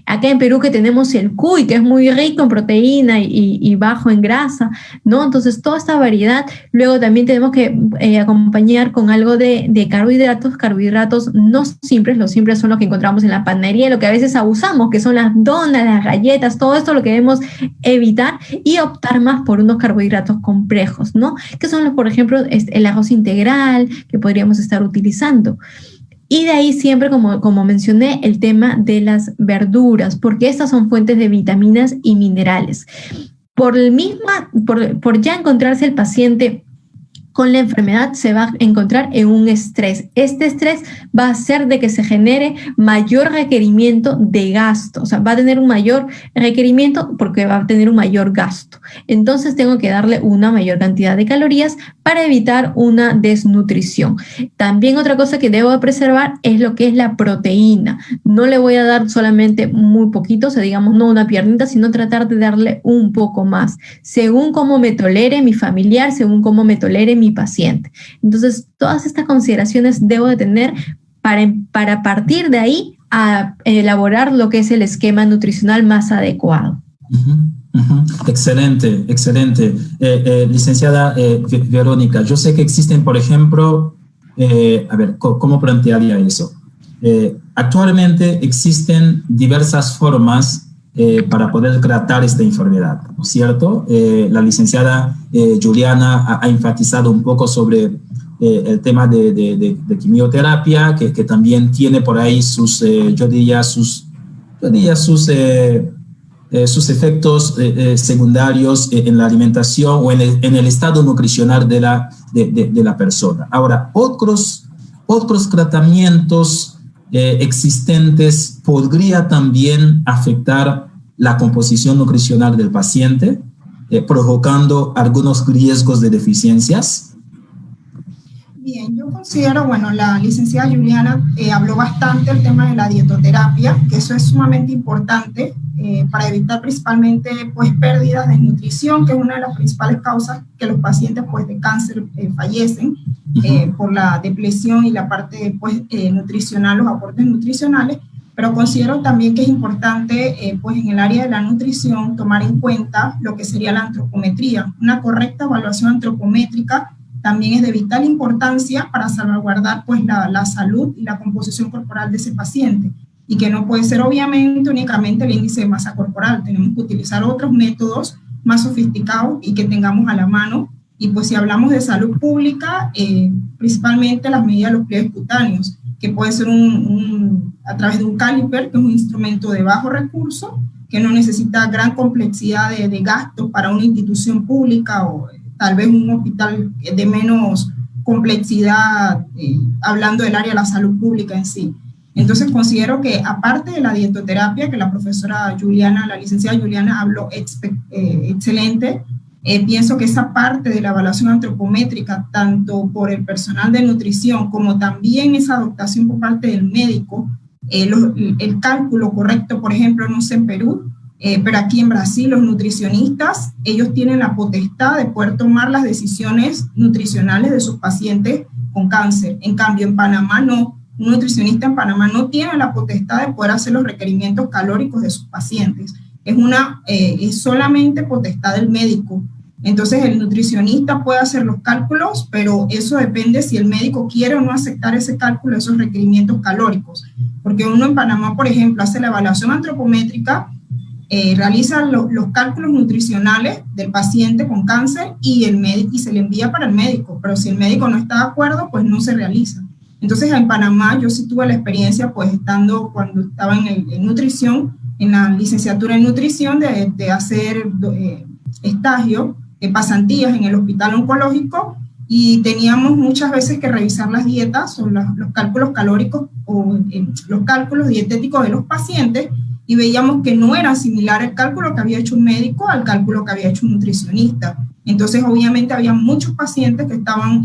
Acá en Perú que tenemos el cuy, que es muy rico en proteína y bajo en grasa, ¿no? Entonces, toda esta variedad. Luego también tenemos que acompañar con algo de carbohidratos no simples. Los simples son los que encontramos en la panadería, lo que a veces abusamos, que son las donas, las galletas, todo esto lo que debemos evitar y optar más por unos carbohidratos complejos, ¿no? Que son, por ejemplo, el arroz integral que podríamos estar utilizando. Y de ahí siempre, como mencioné, el tema de las verduras, porque estas son fuentes de vitaminas y minerales. Por ya encontrarse el paciente con la enfermedad, se va a encontrar en un estrés. Este estrés va a hacer de que se genere mayor requerimiento de gasto, o sea, va a tener un mayor requerimiento porque va a tener un mayor gasto. Entonces tengo que darle una mayor cantidad de calorías para evitar una desnutrición. También otra cosa que debo de preservar es lo que es la proteína. No le voy a dar solamente muy poquito, o sea, digamos, no una piernita, sino tratar de darle un poco más, según cómo me tolere mi familiar, según cómo me tolere mi paciente. Entonces, todas estas consideraciones debo de tener para partir de ahí a elaborar lo que es el esquema nutricional más adecuado. Excelente, excelente. Licenciada Verónica, yo sé que existen, por ejemplo, ¿cómo plantearía eso? Actualmente existen diversas formas para poder tratar esta enfermedad, ¿no es cierto? La licenciada Juliana ha enfatizado un poco sobre el tema de quimioterapia, que también tiene por ahí sus efectos secundarios en la alimentación o en el estado nutricional de la persona. Ahora, otros tratamientos existentes podría también afectar la composición nutricional del paciente, provocando algunos riesgos de deficiencias. Bien, yo considero, bueno, la licenciada Juliana habló bastante del tema de la dietoterapia, que eso es sumamente importante para evitar principalmente pues pérdidas de nutrición, que es una de las principales causas que los pacientes pues de cáncer fallecen por la depresión y la parte pues nutricional, los aportes nutricionales. Pero considero también que es importante, pues en el área de la nutrición, tomar en cuenta lo que sería la antropometría. Una correcta evaluación antropométrica también es de vital importancia para salvaguardar pues la salud y la composición corporal de ese paciente. Y que no puede ser obviamente únicamente el índice de masa corporal. Tenemos que utilizar otros métodos más sofisticados y que tengamos a la mano. Y pues si hablamos de salud pública, principalmente las medidas de los pliegues cutáneos, que puede ser a través de un caliper, que es un instrumento de bajo recurso, que no necesita gran complejidad de gastos para una institución pública o tal vez un hospital de menos complejidad, hablando del área de la salud pública en sí. Entonces considero que aparte de la dietoterapia, que la profesora Juliana, la licenciada Juliana habló excelente, pienso que esa parte de la evaluación antropométrica, tanto por el personal de nutrición como también esa adoptación por parte del médico, el cálculo correcto, por ejemplo, no sé en Perú, pero aquí en Brasil los nutricionistas, ellos tienen la potestad de poder tomar las decisiones nutricionales de sus pacientes con cáncer. En cambio, en Panamá no. Un nutricionista en Panamá no tiene la potestad de poder hacer los requerimientos calóricos de sus pacientes. Es solamente potestad del médico. Entonces el nutricionista puede hacer los cálculos, pero eso depende si el médico quiere o no aceptar ese cálculo, esos requerimientos calóricos. Porque uno en Panamá, por ejemplo, hace la evaluación antropométrica, realiza los cálculos nutricionales del paciente con cáncer y se le envía para el médico, pero si el médico no está de acuerdo, pues no se realiza. Entonces en Panamá yo sí tuve la experiencia, pues cuando estaba en nutrición, en la licenciatura en nutrición, de hacer estágio, pasantías en el hospital oncológico, y teníamos muchas veces que revisar las dietas o los cálculos calóricos o los cálculos dietéticos de los pacientes, y veíamos que no era similar el cálculo que había hecho un médico al cálculo que había hecho un nutricionista. Entonces obviamente había muchos pacientes que estaban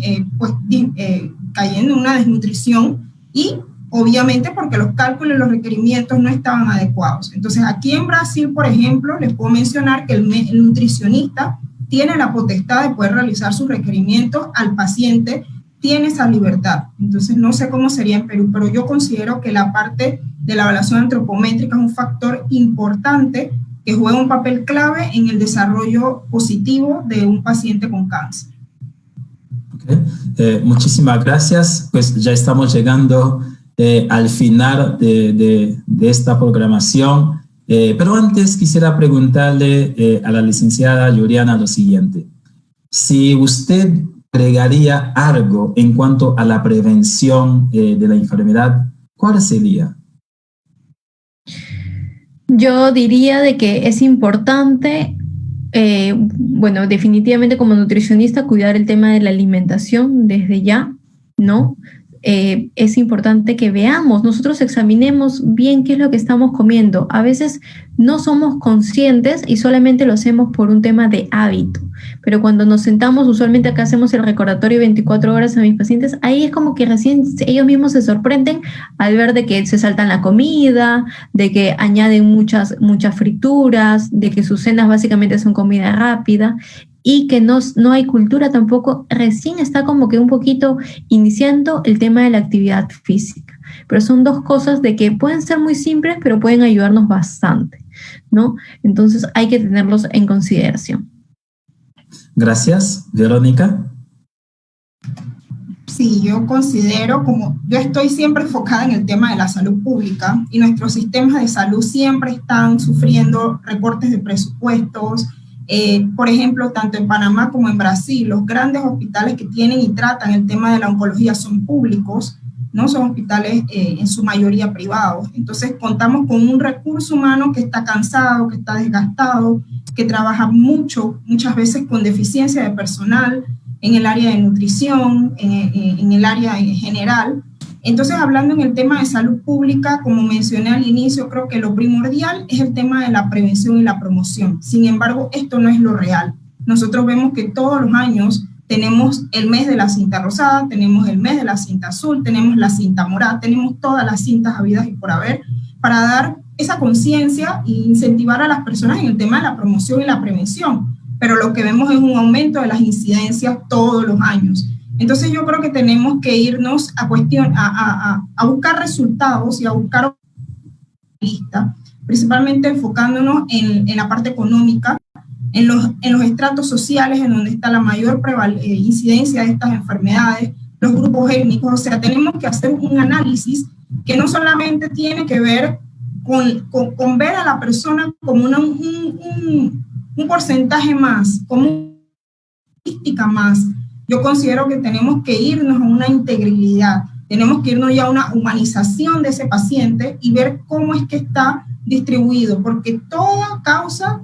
cayendo en una desnutrición, y obviamente porque los cálculos y los requerimientos no estaban adecuados. Entonces aquí en Brasil, por ejemplo, les puedo mencionar que el nutricionista tiene la potestad de poder realizar sus requerimientos al paciente, tiene esa libertad. Entonces no sé cómo sería en Perú, pero yo considero que la parte de la evaluación antropométrica es un factor importante que juega un papel clave en el desarrollo positivo de un paciente con cáncer. Okay. Muchísimas gracias. Pues ya estamos llegando al final de esta programación, pero antes quisiera preguntarle a la licenciada Juliana lo siguiente. Si usted agregaría algo en cuanto a la prevención de la enfermedad, ¿cuál sería? Yo diría de que es importante, bueno, definitivamente como nutricionista, cuidar el tema de la alimentación desde ya, ¿no? Es importante que veamos, nosotros examinemos bien qué es lo que estamos comiendo. A veces no somos conscientes y solamente lo hacemos por un tema de hábito, pero cuando nos sentamos, usualmente acá hacemos el recordatorio 24 horas a mis pacientes, ahí es como que recién ellos mismos se sorprenden al ver de que se saltan la comida, de que añaden muchas frituras, de que sus cenas básicamente son comida rápida, y que no hay cultura tampoco, recién está como que un poquito iniciando el tema de la actividad física. Pero son dos cosas de que pueden ser muy simples, pero pueden ayudarnos bastante, ¿no? Entonces hay que tenerlos en consideración. Gracias. Verónica. Sí, yo considero, como yo estoy siempre enfocada en el tema de la salud pública y nuestros sistemas de salud siempre están sufriendo recortes de presupuestos. Por ejemplo, tanto en Panamá como en Brasil, los grandes hospitales que tienen y tratan el tema de la oncología son públicos, no son hospitales en su mayoría privados. Entonces contamos con un recurso humano que está cansado, que está desgastado, que trabaja muchas veces con deficiencia de personal en el área de nutrición, en el área en general. Entonces, hablando en el tema de salud pública, como mencioné al inicio, creo que lo primordial es el tema de la prevención y la promoción. Sin embargo, esto no es lo real. Nosotros vemos que todos los años tenemos el mes de la cinta rosada, tenemos el mes de la cinta azul, tenemos la cinta morada, tenemos todas las cintas habidas y por haber, para dar esa conciencia e incentivar a las personas en el tema de la promoción y la prevención. Pero lo que vemos es un aumento de las incidencias todos los años. Entonces yo creo que tenemos que irnos a buscar resultados y a buscar lista, principalmente enfocándonos en la parte económica, en los estratos sociales en donde está la mayor incidencia de estas enfermedades, los grupos étnicos. O sea, tenemos que hacer un análisis que no solamente tiene que ver con ver a la persona como un porcentaje más, como una estadística más. Yo considero que tenemos que irnos a una integridad, tenemos que irnos ya a una humanización de ese paciente y ver cómo es que está distribuido, porque toda causa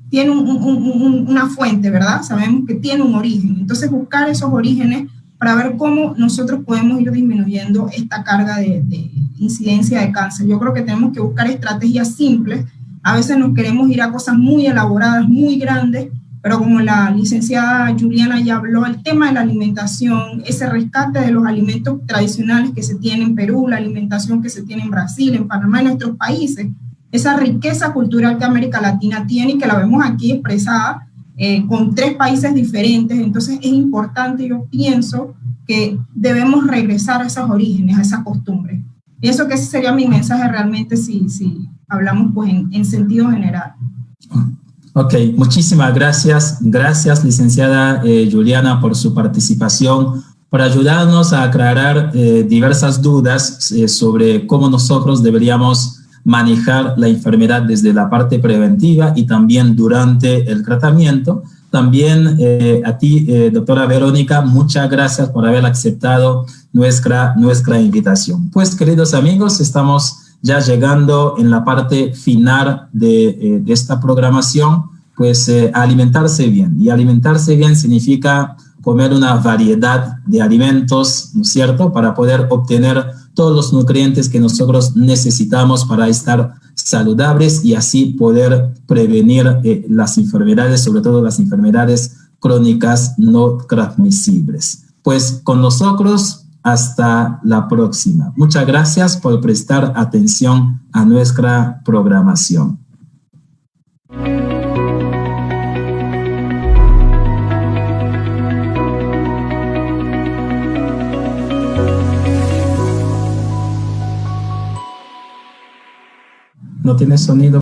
tiene una fuente, ¿verdad? Sabemos que tiene un origen. Entonces, buscar esos orígenes para ver cómo nosotros podemos ir disminuyendo esta carga de incidencia de cáncer. Yo creo que tenemos que buscar estrategias simples. A veces nos queremos ir a cosas muy elaboradas, muy grandes, pero como la licenciada Juliana ya habló, el tema de la alimentación, ese rescate de los alimentos tradicionales que se tiene en Perú, la alimentación que se tiene en Brasil, en Panamá, en nuestros países, esa riqueza cultural que América Latina tiene y que la vemos aquí expresada con 3 países diferentes. Entonces es importante, yo pienso, que debemos regresar a esos orígenes, a esas costumbres. Pienso que ese sería mi mensaje realmente si hablamos pues en sentido general. Ok, muchísimas gracias. Gracias, licenciada Juliana, por su participación, por ayudarnos a aclarar diversas dudas sobre cómo nosotros deberíamos manejar la enfermedad desde la parte preventiva y también durante el tratamiento. También a ti, doctora Verónica, muchas gracias por haber aceptado nuestra invitación. Pues, queridos amigos, estamos ya llegando en la parte final de esta programación. Pues alimentarse bien, y alimentarse bien significa comer una variedad de alimentos, ¿no es cierto?, para poder obtener todos los nutrientes que nosotros necesitamos para estar saludables y así poder prevenir las enfermedades, sobre todo las enfermedades crónicas no transmisibles. Pues con nosotros hasta la próxima. Muchas gracias por prestar atención a nuestra programación. No tiene sonido.